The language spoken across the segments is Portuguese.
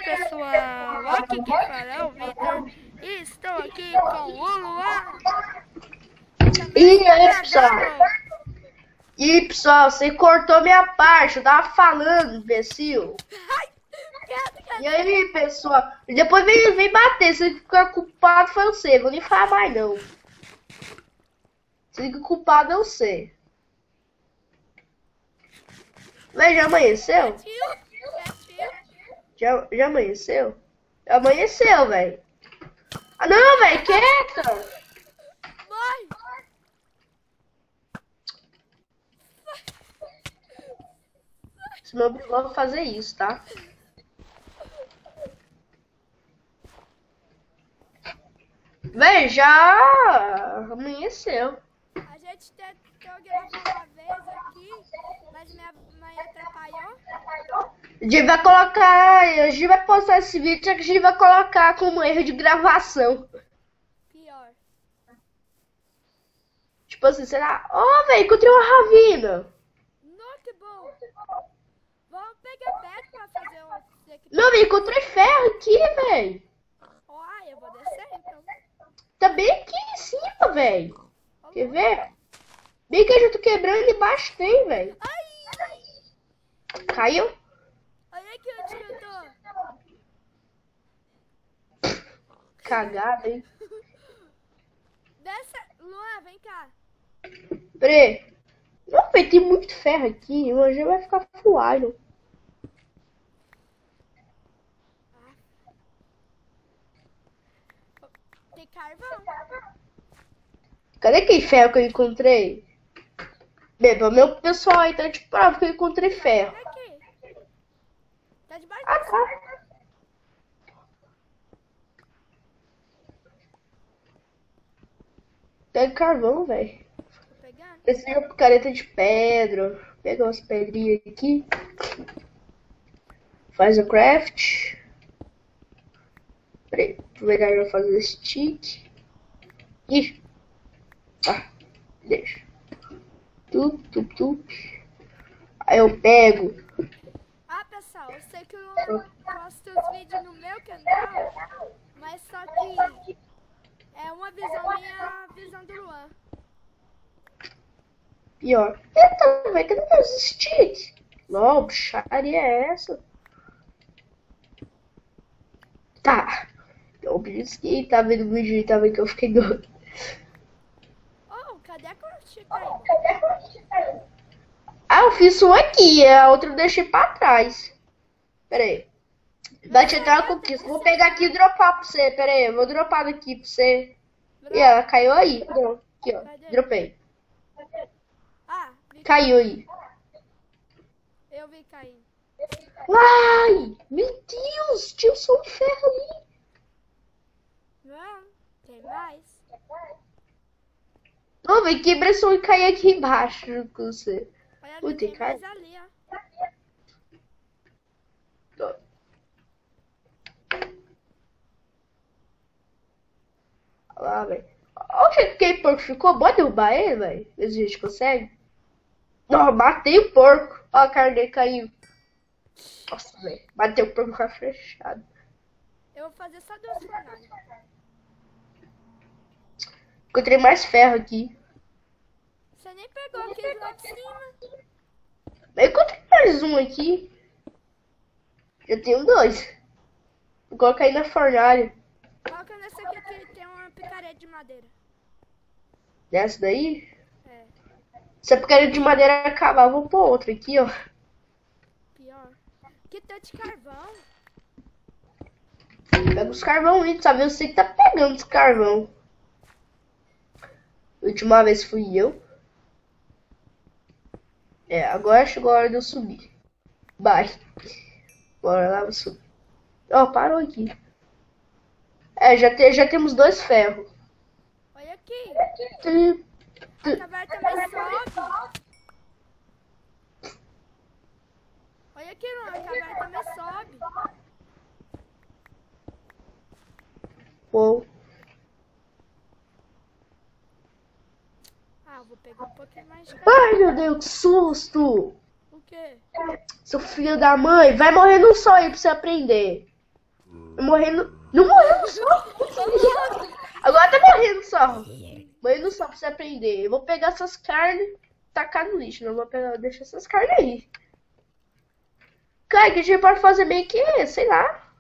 pessoal, aqui quem fala é o Vitor e estou aqui com o Luan. E aí, pessoal? E pessoal, você cortou minha parte, eu tava falando, imbecil. E aí, pessoal? Depois vem bater, se ficar culpado foi você, vou nem falar mais não. Se fica culpado é você. Mas já amanheceu? Já amanheceu? Amanheceu, velho. Ah não, velho, quieta! Mãe! Você me obrigou a fazer isso, tá? Véi, já amanheceu. A gente tentou gravar uma vez aqui, mas minha mãe atrapalhou. A gente vai colocar, a gente vai postar esse vídeo, só que a gente vai colocar como erro de gravação. Pior. Tipo assim, será? Ó, velho, encontrei uma ravina. Não, que bom. Vamos pegar pedra pra fazer um... Não, velho, encontrei ferro aqui, velho. Uai, eu vou descer então. Tá bem aqui em cima, velho. Quer ver? Bem que eu já tô quebrando embaixo tem, velho. Caiu? Olha aqui onde que eu tô. Cagada, hein? Desce, Luan, vem cá. Peraí. Não, velho, tem muito ferro aqui. Hoje vai ficar fuado. Tem carvão. Cadê aquele ferro que eu encontrei? Bem, pro meu pessoal aí tá de prova que eu encontrei ferro. Olha aqui. Tá debaixo Ah, do tá. Pega carvão, velho. Tô pegando. Precisa de uma picareta de pedra. Pega umas pedrinhas aqui. Faz o craft. Peraí, vou pegar e fazer stick. Ih. Ah, deixa. Tup. Aí eu pego. Ah, pessoal, eu sei que eu posto os vídeos no meu canal, mas só que é uma visão minha, a visão do Luan. Pior. Eita, velho, cadê meus sticks? Não, bicharia é essa? Tá. Eu disse que tá vendo o vídeo e tá vendo que eu fiquei doido. Oh, cadê a cortina aí? Ah, eu fiz um aqui, a outra eu deixei pra trás. Pera aí. Vai te entrar uma conquista. Vou pegar aqui e dropar pra você. Pera aí, eu vou dropar daqui pra você. E ela caiu aí. Não, aqui, ó. Dropei. Ah, vi, Caiu aí. eu vi caindo. Ai, meu Deus, tinha um som de ferro ali. Não, tem mais. Não, velho, quebrei som e caí aqui embaixo junto com você. Olha, Ui, tem tem mais cara. ali, ó. Olha lá, velho. Olha o jeito que aquele porco ficou. Bora derrubar ele, velho. Ver se a gente consegue. Não, matei o porco. Olha a carne dele caiu. Nossa, velho. Bateu o porco com a flechada. Eu vou fazer só 2 fornalhas. Encontrei mais ferro aqui. Você nem pegou aquele lá de cima. Eu encontrei mais um aqui. Já tenho 2. Vou colocar aí na fornalha. Coloca nesse aqui que tem uma picareta de madeira. Dessa daí. É, Se a picareta de madeira acabar, eu vou pôr outra aqui, ó. pior. Que tanto de carvão. Pega os carvão aí, sabe? Eu sei que tá pegando os carvão. Última vez fui eu. É, agora chegou a hora de eu subir. Vai. Bora lá, vou subir. Ó, parou aqui. É, já temos 2 ferros. Olha aqui. Tum, A caverna também sobe. Olha aqui, Luan. A caverna também sobe. Pô. Ah, eu vou pegar um pouquinho mais de Ai, meu Deus, que susto! O quê? Seu filho da mãe, vai morrer num só aí pra você aprender. Morrendo. Não morreu no sol. Agora tá morrendo só. Morrendo só pra você aprender. Eu vou pegar essas carnes e tacar no lixo. Não vou pegar, deixar essas carnes aí. Cara, que a gente pode fazer meio que, sei lá.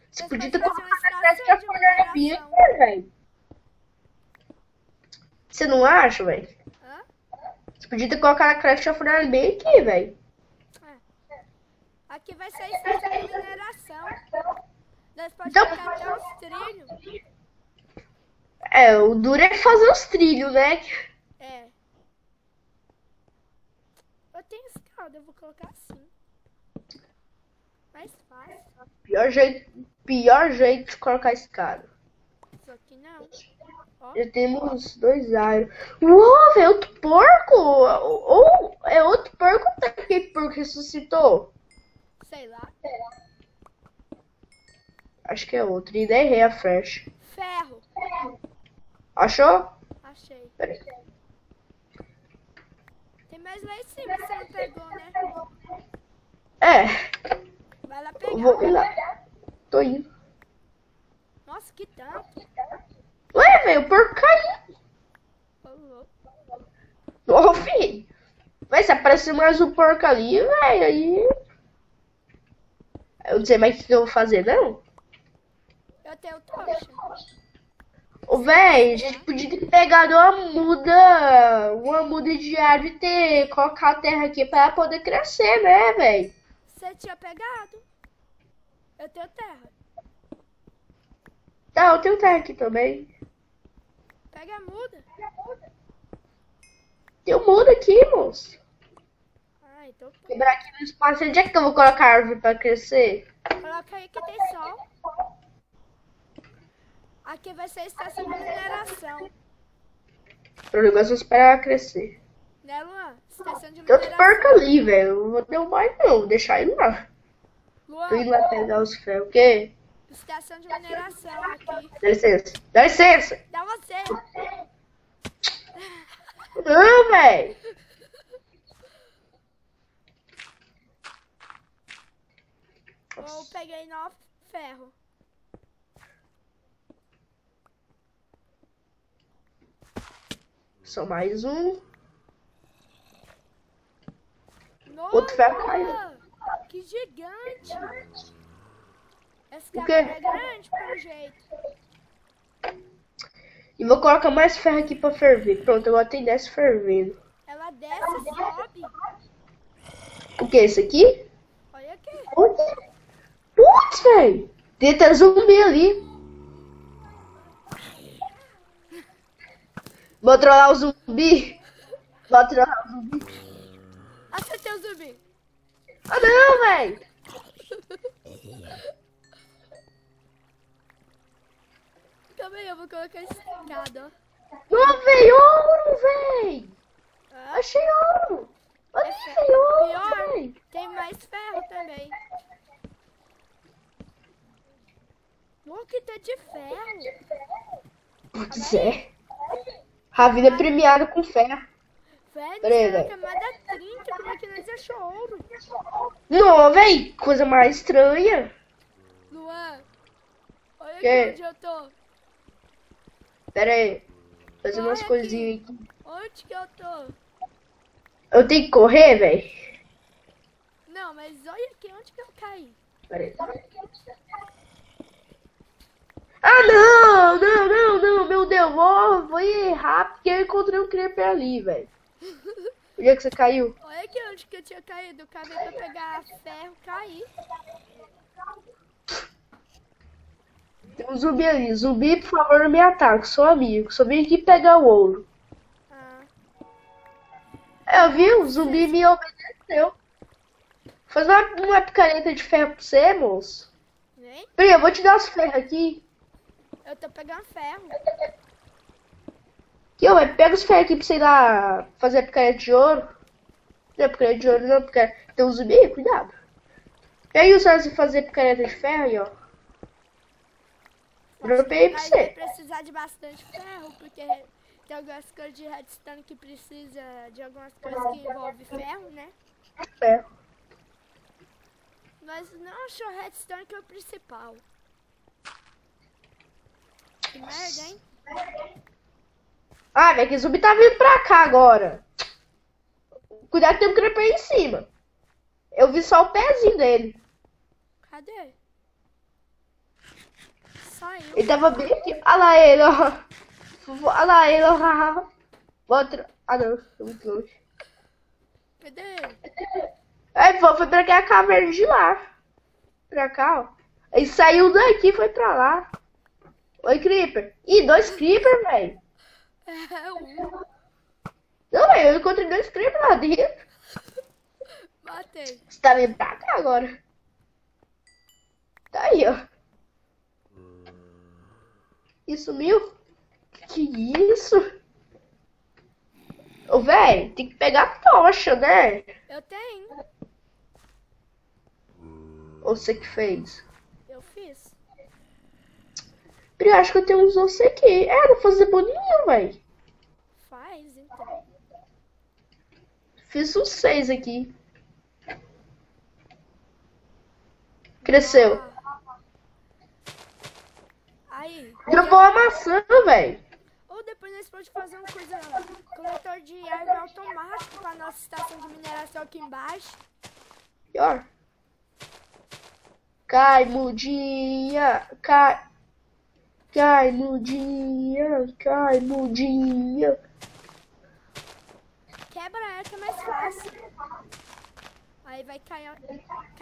Você podia ter colocado a Craft of Fornality aqui, velho. Você não acha, velho? Você podia ter colocado a Craft of Fornality bem aqui, velho. Aqui vai ser a estação de mineração. Nós podemos Então, colocar até os trilhos. É, o duro é fazer os trilhos, né? É. Eu tenho escada, eu vou colocar assim. Mais fácil. Pior jeito de colocar escada. Isso aqui não. Ó. Já temos 2 iron. Uou, velho, outro porco! Ou é outro porco ou tá aquele porco que ressuscitou? Sei lá. Acho que é outro. E daí a flecha. Ferro. Achou? Achei. Pera aí. Tem mais lá em cima, você não pegou, né? É, Vai lá eu pegar. vou ir lá. Tô indo. Nossa, que tanto. Ué, velho, o porco caiu. Ô, louco. Ô, filho. Vai, se aparecer mais um porco ali, velho, aí... Eu não sei mais o que eu vou fazer, não. Eu tenho tocha. Ô, velho, a gente podia ter pegado uma muda de árvore e ter colocado a terra aqui pra ela poder crescer, né, velho? Você tinha pegado. Eu tenho terra. Tá, eu tenho terra aqui também. Pega a muda. Tem um muda aqui, moço. Ah, então tá. Quebrar aqui no espaço. Onde é que eu vou colocar a árvore pra crescer? Coloca aí que tem sol. Aqui vai ser a estação de mineração. O negócio é esperar ela crescer. Né, Luan? Estação de Tem outro porco mineração. ali, velho. Eu não vou derrubar ele, não. Vou deixar ele lá. Tô indo Luan, lá pegar os ferros. O quê? estação de mineração aqui. Dá licença. Dá licença. Dá você. Não, velho. Eu peguei 9 ferro. Só mais um. Nossa, Outro ferro caiu. que gigante. Esse O cara quê? é grande pelo jeito. E vou colocar mais ferro aqui pra ferver. Pronto, agora tem 10 fervendo. Ela desce e sobe. O que? Esse aqui? Olha aqui. Putz, velho. Tem até zumbi ali. Vou trollar o zumbi. Vou trollar o zumbi. Acertei o zumbi. Ah, não, velho. Calma aí, eu vou colocar esse escada, ó. Não, velho. Ouro, velho. Ah, Achei ouro. Olha, esse é achei ouro, pior. velho. Tem mais ferro também. Louco, que tá de ferro. Putz, é. A vida é premiada com ferro. Velho, Peraí, na velho. camada 30, como é que nós achou ouro? Não, velho. Coisa mais estranha. Luan, olha Que? aqui onde eu tô. Pera aí. Fazer Olha umas aqui. coisinhas aqui. Onde que eu tô? Eu tenho que correr, velho? Não, mas olha aqui onde que eu caí. Pera aí. Ah, não, não, não, não, meu Deus, vou ir rápido porque eu encontrei um creeper ali, velho. Onde é que você caiu? Olha aqui onde que eu tinha caído. Eu cavei pra pegar ferro, caí. Tem um zumbi ali. Zumbi, por favor, não me ataque, sou amigo. Só vim aqui pegar o ouro. Ah, É, viu? O zumbi me obedeceu. Fazer uma picareta de ferro pra você, moço. nem? Peraí, eu vou te dar os ferros aqui. Eu tô pegando ferro. Aqui, ó, pega os ferros aqui pra você ir lá fazer a picareta de ouro. Não é picareta de ouro, não, porque tem um zumbi, cuidado. Pega aí o senhor fazer picareta de ferro aí, ó. Dropei pra Mas vai você. precisar de bastante ferro, porque tem algumas coisas de redstone que precisa de algumas coisas que envolvem ferro, né? Ferro. Mas não achou redstone que é o principal. Que merda, hein? Ah, velho, que zumbi tá vindo pra cá agora. Cuidado que tem um creeper aí em cima. Eu vi só o pezinho dele. Cadê? Saiu. Ele tava bem aqui. Olha lá ele, ó. Olha lá ele, ó. Outro. Ah, não. Tô muito longe. Cadê? Aí, foi pra cá a caverna de lá. Pra cá, ó. Ele saiu daqui e foi pra lá. Oi, Creeper. Ih, 2 Creeper, velho. É um. Não, velho, eu encontrei 2 Creeper lá dentro. Matei. Você tá vindo pra cá agora. Tá aí, ó. E sumiu? Que isso? Ô, velho, tem que pegar a tocha, né? Eu tenho. Ou você que fez? Eu fiz. Eu acho que eu tenho uns ossos aqui. É, vou fazer boninho, velho. Faz, então. Fiz uns 6 aqui. Cresceu. Aí. Dropou uma maçã, velho. Ou depois nós podemos fazer uma coisa. Coletor de árvore automático com a nossa estação de mineração aqui embaixo. Pior. Cai, mudinha. Cai. Cai, mudinha. Cai, mudinha. Quebra ela que é mais fácil. Aí vai cair.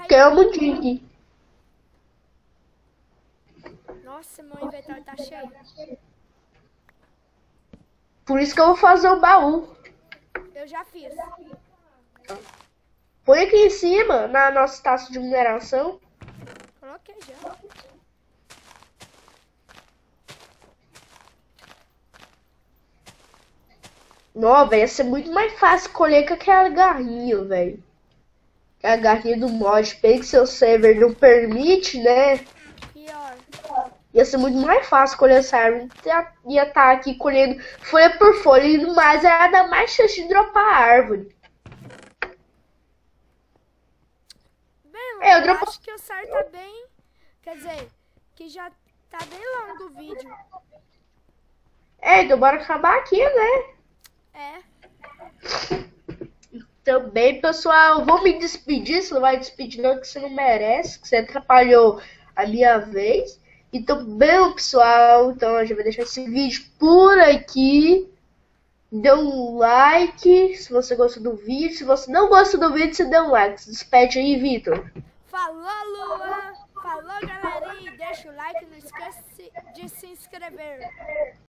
Caiu a mudinha. Nossa, meu inventário tá cheio. Por isso que eu vou fazer o baú. Eu já fiz. Põe aqui em cima, na nossa taça de mineração. Coloquei já. Não, velho, ia ser muito mais fácil colher com aquela garrinha, velho. A garrinha do mod Pixel Saver não permite, né? Pior. Ia ser muito mais fácil colher essa árvore. Ia estar aqui colhendo folha por folha e no mais ia dar mais chance de dropar a árvore. Bem, Eu eu dropo- acho que o certo tá bem. Quer dizer, que já tá bem longo o vídeo. Então bora acabar aqui, né? É. Também, pessoal, vou me despedir. Você não vai despedir não, que você não merece, que você atrapalhou a minha vez. Então, bem, pessoal, então eu já vou deixar esse vídeo por aqui. Dê um like se você gostou do vídeo. Se você não gostou do vídeo, você dê um like. Se despede aí, Vitor. Falou, Luan. Falou, galerinha. Deixa o like. Não esquece de se inscrever.